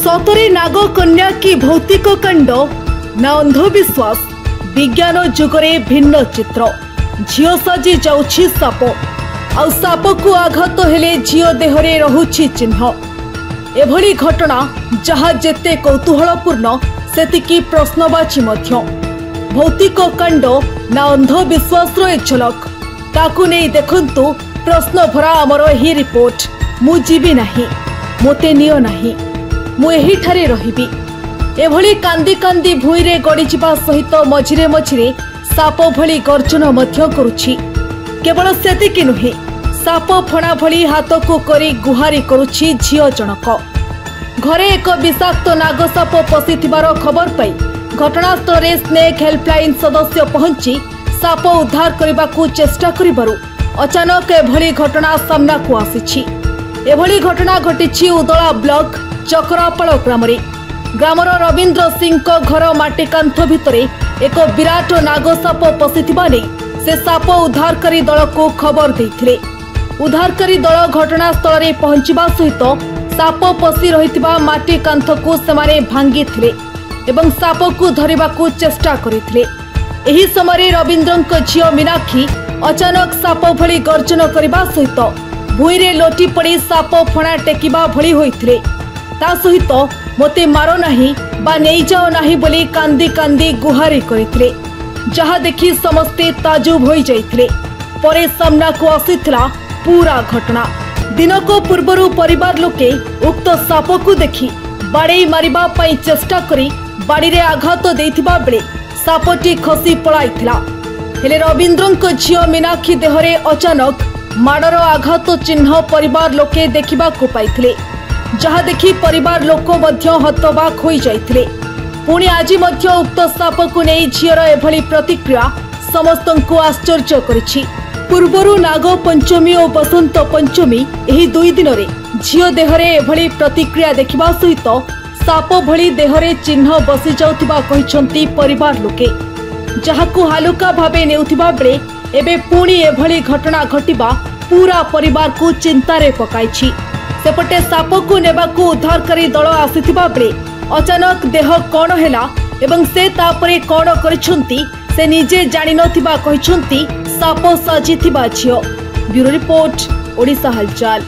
सतरे नागकन्या की भौतिक कांड ना अंधविश्वास विज्ञान जुगरे भिन्न चित्र झील साजी जाउछि साप आउ साप को आघात हेले झील देहरे रहुछि चिन्ह एभली घटना जहा जेते कौतूहलपूर्ण सेतिकी प्रश्नवाची मध्य भौतिक कांड ना अंधविश्वास एक झलक ताकू नहीं देखंतु प्रश्न भरा आमर ही रिपोर्ट मु जीवी नाही मोते नियो नाही मु एही ठारे रहिबी एभली कांदी कांदी भूईरे गड़ीजिबा सहित मझिरे मझिरे साप भली गर्जन मध्य करुछि केवल सेतिकी नुहे साप फणा भली हाथ को करी गुहारी करुछि झियो जनक घरे एक विषाक्त नागसाप पशिथिबार खबर पाई घटनास्थल रे स्नेक हेल्पलाइन सदस्य पहुंची साप उद्धार करने चेष्टा करिबारु अचानक एभली घटना सामना को आसीछि। एभली घटना घटिछि उदला ब्लॉक चक्रापाल ग्रामर रवींद्र सिंह को घर माटी कांथ भितरे एक विराट नागसाप पशिथिबा नै से साप उद्धारकारी दल को खबर देथिले। उद्धारकारी दल घटनास्थल रे पहुंचबा सहित साप पशि रहितिबा माटी कांथ को सेमाने भांगिथिले एवं साप को धरिबा को चेष्टा करिथिले। एही समय रवींद्रक झियो मीनाक्षी अचानक साप भली गर्जन करने सहित भूईरे लोटी पड़ी साप फणा टेकिबा भली होइथिले। ता सहित मोते मारो नाही बा नहीं जाओ नाही बोली कांदी कांदी गुहारी करिथिले जहा देखि समस्ते ताजुब होई जाइथिले। परे सामना को आसीथिला पूरा घटना। दिनक पूर्वरु परिवार लोके उक्त साप को देखि बाड़े मारिबा पई चेष्टा करी बाड़ी रे आघात देथिबा बेले सापटी खसी पळाइथिला। हेले रवींद्रक झियो मीनाक्षी देहरे अचानक माडर आघात चिन्ह परिवार लोके देखिबा को पाइथिले जहा देखि परिवार लोक मध्य हतबाक होई जाइथिले। पुणी आज मध्य उक्त साप को नहीं झियर एभली प्रतिक्रिया समस्तंकु आश्चर्य करिछि। पूर्वरु नाग पंचमी और बसंत पंचमी एही दुई दिन रे झियो देहरे एभली प्रतिक्रिया देखिबा सहित साप भली देहरे चिन्ह बसी जाउथिबा कहिसंती परिवार लोके जहाकु हालुका भाबे नेउथिबा बेले एबे पुणी एभली घटना घटिबा पूरा परिवार को चिंता रे पकाइछि। सेपटे साप को नेबाकू उद्धारकारी दल आसीथिबा बेले अचानक देह कौन हैला एवं से तापरे कौन करिसंती से निजे जानि नथिबा कहिसंती साप साजिथिबा झियो। ब्यूरो रिपोर्ट ओडिशा हलचल।